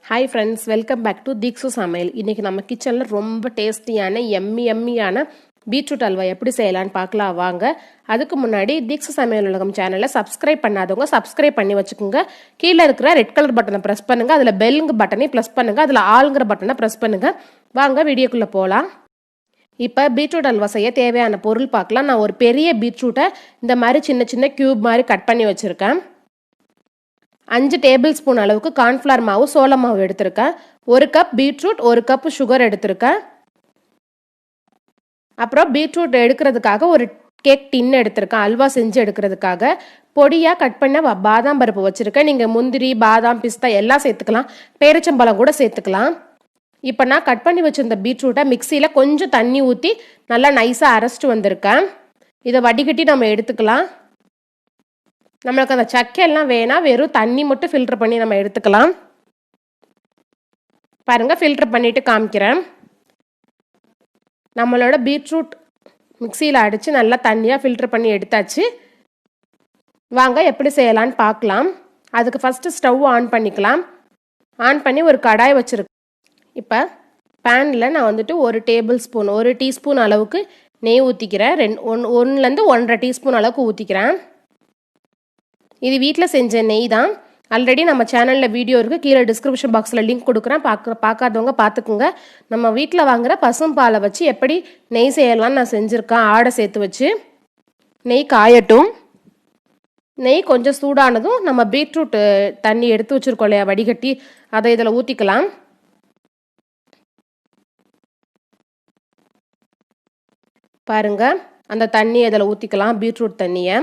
Hi friends, welcome back to Deekshu Samayal. இன்னைக்கு நம்ம கிச்சன்ல ரொம்ப டேஸ்டியான எம்மியான பீட்ரூட் அல்வா எப்படி செய்யலாம்னு பார்க்கலாம் வாங்க. அதுக்கு முன்னாடி தீக்ஷு சமையல் உலகம் சேனலை சப்ஸ்கிரைப் பண்ணாதவங்க சப்ஸ்கிரைப் பண்ணி வச்சுக்கோங்க. கீழே இருக்கிற ரெட் கலர் பட்டனை பிரஸ் பண்ணுங்க. அதுல பெல்லுங்க பட்டனை பிரஸ் பண்ணுங்க. அதுல ஆல்ங்கிற பட்டனை பிரஸ் பண்ணுங்க. வாங்க வீடியோக்குள்ள போலாம். இப்போ பீட்ரூட் அல்வா செய்ய தேவையான பொருள் பார்க்கலாம். நான் ஒரு பெரிய பீட்ரூட்டை இந்த மாதிரி சின்ன சின்ன கியூப் மாதிரி கட் பண்ணி வச்சிருக்கேன். 5 டேபிள் ஸ்பூன் அளவுக்கு கார்ன்ஃப்ளவர் மாவு சோள மாவு எடுத்திருக்கேன். 1 கப் பீட்ரூட் 1 கப் சுகர் எடுத்திருக்கேன். அப்புறம் பீட்ரூட் எடுக்கிறதுக்காக ஒரு கேக் டின் எடுத்திருக்கேன். அல்வா செஞ்சு எடுக்கிறதுக்காக பொடியாக கட் பண்ண பாதாம் பருப்பு வச்சுருக்கேன். நீங்கள் முந்திரி பாதாம் பிஸ்தா எல்லாம் சேர்த்துக்கலாம். பேரிச்சம்பழம் கூட சேர்த்துக்கலாம். இப்போ நான் கட் பண்ணி வச்சுருந்த பீட்ரூட்டை மிக்சியில் கொஞ்சம் தண்ணி ஊற்றி நல்லா நைஸாக அரைச்சிட்டு வந்திருக்கேன். இதை வடிகட்டி நம்ம எடுத்துக்கலாம். நம்மளுக்கு அந்த சக்கையெல்லாம் வேணாம், வெறும் தண்ணி மட்டும் ஃபில்டர் பண்ணி நம்ம எடுத்துக்கலாம். பாருங்கள், ஃபில்டர் பண்ணிவிட்டு காமிக்கிறேன். நம்மளோட பீட்ரூட் மிக்சியில் அடித்து நல்லா தண்ணியாக ஃபில்டர் பண்ணி எடுத்தாச்சு. வாங்க எப்படி செய்யலான்னு பார்க்கலாம். அதுக்கு ஃபஸ்ட்டு ஸ்டவ் ஆன் பண்ணிக்கலாம். ஆன் பண்ணி ஒரு கடாய் வச்சுருக்கேன். இப்போ பேனில் நான் வந்துட்டு 1 டீஸ்பூன் அளவுக்கு நெய் ஊற்றிக்கிறேன். 1லேருந்து 1.5 டீஸ்பூன் அளவுக்கு ஊற்றிக்கிறேன். இது வீட்டில் செஞ்ச நெய் தான். ஆல்ரெடி நம்ம சேனலில் வீடியோ இருக்குது, கீழே டிஸ்கிரிப்ஷன் பாக்ஸில் லிங்க் கொடுக்குறேன். பார்க்காதவங்க பார்த்துக்குங்க. நம்ம வீட்டில் வாங்குகிற பசும்பாலை வச்சு எப்படி நெய் செய்யலாம்னு நான் செஞ்சுருக்கேன். ஆடை சேர்த்து வச்சு நெய் காயட்டும். நெய் கொஞ்சம் சூடானதும் நம்ம பீட்ரூட் தண்ணி எடுத்து வச்சுருக்கோம் இல்லையா, வடிகட்டி, அதை இதில் ஊற்றிக்கலாம். பாருங்கள், அந்த தண்ணியை இதில் ஊற்றிக்கலாம். பீட்ரூட் தண்ணியை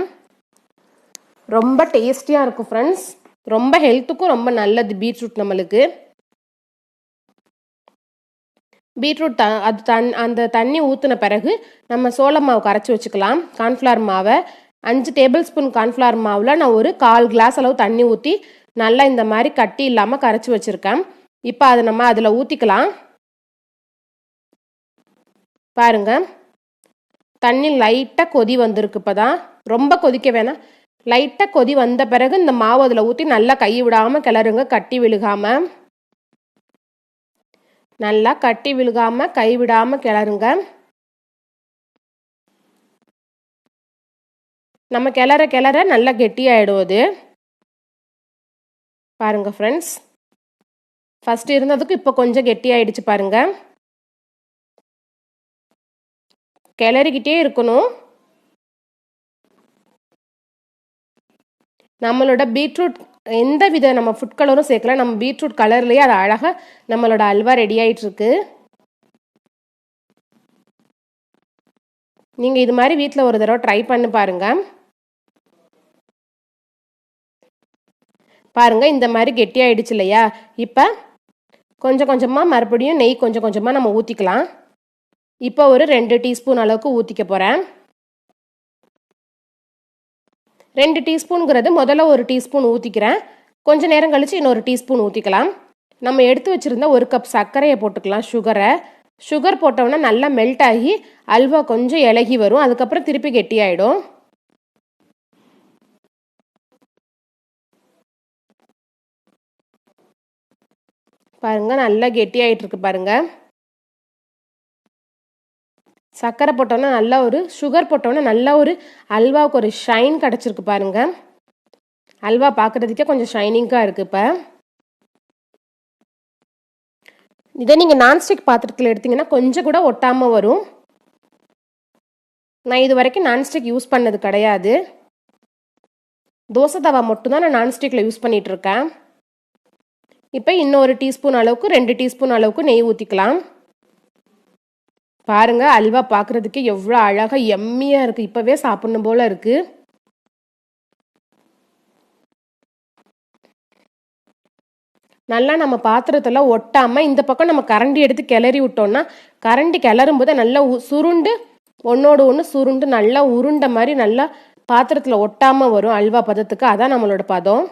ரொம்ப டேஸ்டியாக இருக்கும் ஃப்ரெண்ட்ஸ். ரொம்ப ஹெல்த்துக்கும் ரொம்ப நல்லது பீட்ரூட் நம்மளுக்கு. பீட்ரூட் அந்த தண்ணி ஊற்றின பிறகு நம்ம சோள மாவு கரைச்சி வச்சுக்கலாம். கார்ன்ஃப்ளவர் மாவை 5 டேபிள் ஸ்பூன் கார்ன்ஃப்ளவர் மாவில் நான் ஒரு 1/4 கிளாஸ் அளவு தண்ணி ஊற்றி நல்லா இந்த மாதிரி கட்டி இல்லாமல் கரைச்சி வச்சுருக்கேன். இப்போ அதை நம்ம அதில் ஊற்றிக்கலாம். பாருங்க, தண்ணி லைட்டாக கொதி வந்திருக்கு. இப்போ தான் ரொம்ப கொதிக்க வேணாம், லைட்டாக கொதி வந்த பிறகு இந்த மாவு அதில் ஊற்றி நல்லா கை விடாமல் கிளறுங்க. கட்டி விழுகாமல் நல்லா கட்டி விழுகாமல் கை விடாமல் கிளறுங்க. நம்ம கிளற கிளற நல்லா கெட்டியாயிடும் அது. பாருங்க ஃப்ரெண்ட்ஸ், ஃபர்ஸ்ட் இருந்ததுக்கு இப்போ கொஞ்சம் கெட்டியாயிடுச்சு பாருங்க. கிளறிக்கிட்டே இருக்கணும். நம்மளோட பீட்ரூட் எந்த வித நம்ம ஃபுட் கலரும் சேர்க்கல, நம்ம பீட்ரூட் கலர்லேயே அது அழகாக நம்மளோட அல்வா ரெடி ஆகிட்டு இருக்கு. நீங்கள் இது மாதிரி வீட்டில் ஒரு தடவை ட்ரை பண்ணி பாருங்க. பாருங்க, இந்த மாதிரி கெட்டி ஆயிடுச்சு இல்லையா. இப்போ கொஞ்சம் கொஞ்சமாக மறுபடியும் நெய் கொஞ்சம் கொஞ்சமாக நம்ம ஊற்றிக்கலாம். இப்போ ஒரு 2 டீஸ்பூன் அளவுக்கு ஊற்றிக்க போகிறேன். 2 டீஸ்பூனுங்கிறது முதல்ல 1 டீஸ்பூன் ஊற்றிக்கிறேன். கொஞ்சம் நேரம் கழித்து இன்னொரு டீஸ்பூன் ஊற்றிக்கலாம். நம்ம எடுத்து வச்சுருந்த 1 கப் சர்க்கரையை போட்டுக்கலாம். சுகர் போட்டோம்னா நல்லா மெல்ட் ஆகி அல்வா கொஞ்சம் இலகி வரும். அதுக்கப்புறம் திருப்பி கெட்டியாயிடும். பாருங்க, நல்லா கெட்டியாயிட்டு இருக்கு பாருங்க. சர்க்கரை போட்டோன்னா நல்லா சுகர் போட்டோன்னா நல்லா அல்வாவுக்கு ஒரு ஷைன் கிடச்சிருக்கு பாருங்க. அல்வா பார்க்குறதுக்கே கொஞ்சம் ஷைனிங்காக இருக்குது. இப்போ இதை நீங்கள் நான்ஸ்டிக் பாத்திரத்தில் எடுத்தீங்கன்னா கொஞ்சம் கூட ஒட்டாமல் வரும். நான் இது வரைக்கும் நான்ஸ்டிக் யூஸ் பண்ணது கிடையாது. தோசை தவா மட்டும்தான் நான் நான்ஸ்டிக்கில் யூஸ் பண்ணிகிட்டு இருக்கேன். இப்போ இன்னொரு டீஸ்பூன் அளவுக்கு 2 டீஸ்பூன் அளவுக்கு நெய் ஊற்றிக்கலாம். பாருங்க, அல்வா பார்க்குறதுக்கு எவ்வளோ அழகாக எம்மியாக இருக்குது. இப்போவே சாப்பிடணும் போல இருக்குது. நல்லா நம்ம பாத்திரத்தில் ஒட்டாமல் இந்த பக்கம் நம்ம கரண்டி எடுத்து கிளறி விட்டோம்னா, கரண்டி கிளறும் போது நல்லா சுருண்டு ஒன்றோடு ஒன்று சுருண்டு நல்லா உருண்டை மாதிரி நல்லா பாத்திரத்தில் ஒட்டாமல் வரும் அல்வா பதத்துக்கு. அதான் நம்மளோட பதம்.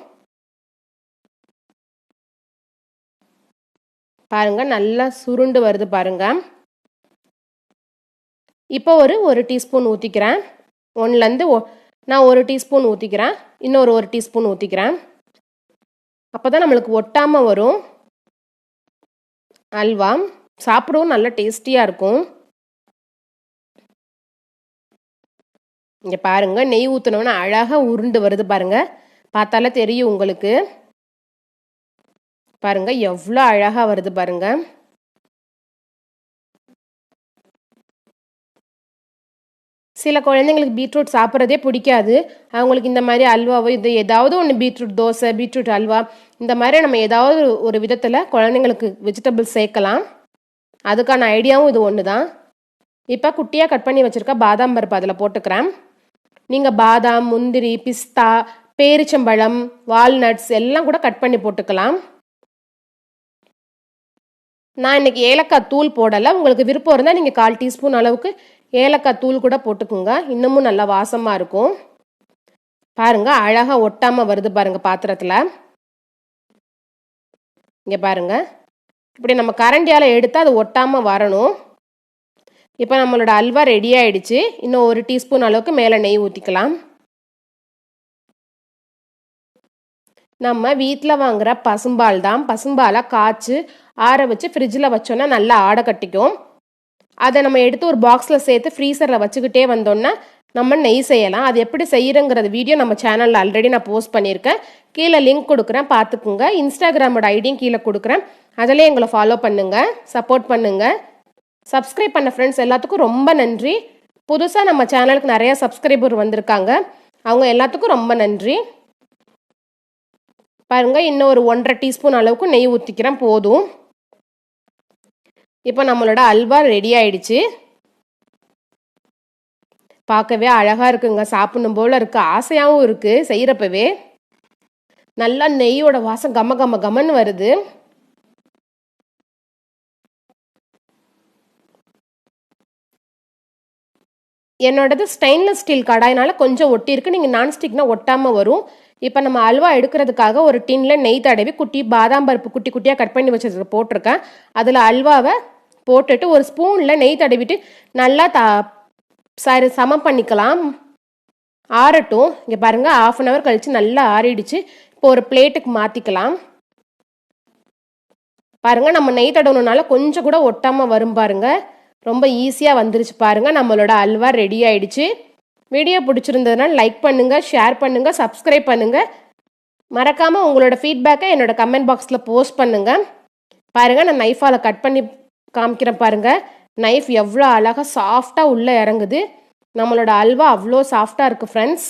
பாருங்க, நல்லா சுருண்டு வருது பாருங்க. இப்போ ஒரு டீஸ்பூன் ஊற்றிக்கிறேன். நான் 1 டீஸ்பூன் ஊற்றிக்கிறேன். இன்னொரு 1 டீஸ்பூன் ஊற்றிக்கிறேன். அப்போ தான் நம்மளுக்கு ஒட்டாமல் வரும். அல்வா. சாப்பிடவும் நல்ல டேஸ்டியாக இருக்கும். இங்கே பாருங்க, நெய் ஊற்றினோன்னா அழகாக உருண்டு வருது பாருங்க. பார்த்தாலே தெரியும் உங்களுக்கு. பாருங்க எவ்வளோ அழகாக வருது பாருங்க. சில குழந்தைங்களுக்கு பீட்ரூட் சாப்பிட்றதே பிடிக்காது. அவங்களுக்கு இந்த மாதிரி அல்வாவோ இது ஏதாவது ஒன்று, பீட்ரூட் தோசை, பீட்ரூட் அல்வா, இந்த மாதிரி நம்ம ஏதாவது ஒரு விதத்தில் குழந்தைங்களுக்கு வெஜிடபிள்ஸ் சேர்க்கலாம். அதுக்கான ஐடியாவும் இது ஒன்று தான். இப்போ குட்டியாக கட் பண்ணி வச்சுருக்க பாதாம் பருப்பு அதில் போட்டுக்கிறேன். நீங்கள் பாதாம், முந்திரி, பிஸ்தா, பேரிச்சம்பழம், வால்நட்ஸ் எல்லாம் கூட கட் பண்ணி போட்டுக்கலாம். நான் இன்னைக்கு ஏலக்காய் தூள் போடலை. உங்களுக்கு விருப்பம் இருந்தால் நீங்கள் 1/4 டீஸ்பூன் அளவுக்கு ஏலக்காய் தூள் கூட போட்டுக்குங்க. இன்னமும் நல்லா வாசமாக இருக்கும். பாருங்க அழகாக ஒட்டாமல் வருது பாருங்க பாத்திரத்தில். இங்கே பாருங்க, இப்படி நம்ம கரண்டியால் எடுத்து அது ஒட்டாமல் வரணும். இப்போ நம்மளோட அல்வா ரெடி ஆயிடுச்சு. இன்னும் 1 டீஸ்பூன் அளவுக்கு மேலே நெய் ஊற்றிக்கலாம். நம்ம வீட்டில் வாங்குகிற பசும்பால் தான். பசும்பாலை காய்ச்சி ஆற வச்சு ஃப்ரிட்ஜில் வச்சோன்னா நல்லா ஆடை கட்டிக்கும். அதை நம்ம எடுத்து ஒரு பாக்ஸில் சேர்த்து ஃப்ரீசரில் வச்சுக்கிட்டே வந்தோன்னா நம்ம நெய் செய்யலாம். அது எப்படி செய்கிறங்கிறது வீடியோ நம்ம சேனலில் ஆல்ரெடி நான் போஸ்ட் பண்ணியிருக்கேன். கீழே லிங்க் கொடுக்குறேன், பார்த்துக்குங்க. இன்ஸ்டாகிராமோட ஐடியும் கீழே கொடுக்குறேன். அதிலே எங்களை ஃபாலோ பண்ணுங்கள், சப்போர்ட் பண்ணுங்கள். சப்ஸ்கிரைப் பண்ண ஃப்ரெண்ட்ஸ் எல்லாத்துக்கும் ரொம்ப நன்றி. புதுசாக நம்ம சேனலுக்கு நிறையா சப்ஸ்கிரைபர் வந்திருக்காங்க. அவங்க எல்லாத்துக்கும் ரொம்ப நன்றி. பாருங்கள், இன்னும் ஒரு 1/2 டீஸ்பூன் அளவுக்கு நெய் ஊற்றிக்கிறேன், போதும். இப்போ நம்மளோட அல்வா ரெடி ஆயிடுச்சு. பார்க்கவே அழகாக இருக்குங்க, சாப்பிடணும் போல் இருக்குது, ஆசையாகவும் இருக்குது செய்கிறப்பவே. நல்லா நெய்யோட வாசம் கம கம கமன்னு வருது. என்னோடது ஸ்டெயின்லெஸ் ஸ்டீல் கடாயினால கொஞ்சம் ஒட்டி இருக்கு. நீங்கள் நான்ஸ்டிக்னா ஒட்டாமல் வரும். இப்போ நம்ம அல்வா எடுக்கிறதுக்காக ஒரு டின்னில் நெய் தடவி குட்டி பாதாம் பருப்பு குட்டி குட்டியாக கட் பண்ணி வச்சது போட்டிருக்கேன். அதில் அல்வாவை போட்டுட்டு ஒரு ஸ்பூனில் நெய் தடவிட்டு நல்லா சமம் பண்ணிக்கலாம். ஆறட்டும். இங்கே பாருங்கள், 1/2 அன் ஹவர் கழித்து நல்லா ஆறிடுச்சு. இப்போ ஒரு பிளேட்டுக்கு மாற்றிக்கலாம். பாருங்கள், நம்ம நெய் தடவணுனால கொஞ்சம் கூட ஒட்டாமல் வரும் பாருங்கள். ரொம்ப ஈஸியாக வந்துருச்சு பாருங்கள். நம்மளோட அல்வா ரெடி ஆயிடுச்சு. வீடியோ பிடிச்சிருந்ததுனால லைக் பண்ணுங்கள், ஷேர் பண்ணுங்கள், சப்ஸ்கிரைப் பண்ணுங்கள். மறக்காமல் உங்களோட ஃபீட்பேக்கை என்னோட கமெண்ட் பாக்ஸில் போஸ்ட் பண்ணுங்கள். பாருங்கள், நான் நைஃபால் கட் பண்ணி காமிக்கிறேன் பாருங்கள். நைஃப் எவ்வளோ அழகாக சாஃப்டாக உள்ளே இறங்குது. நம்மளோட அல்வா அவ்வளோ சாஃப்டாக இருக்குது ஃப்ரெண்ட்ஸ்.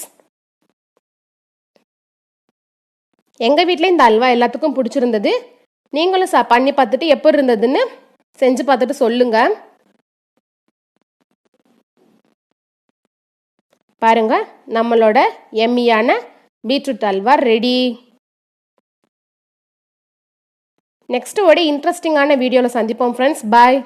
எங்கள் வீட்டில் இந்த அல்வா எல்லாத்துக்கும் பிடிச்சிருந்தது. நீங்களும் பண்ணி பார்த்துட்டு எப்படி இருந்ததுன்னு செஞ்சு பார்த்துட்டு சொல்லுங்கள். பாருங்க, நம்மளோட எம்மியான பீட்ரூட் அல்வா ரெடி. நெக்ஸ்ட் ஒரு இன்ட்ரெஸ்டிங்கான வீடியோவில் சந்திப்போம் ஃப்ரெண்ட்ஸ். பாய்.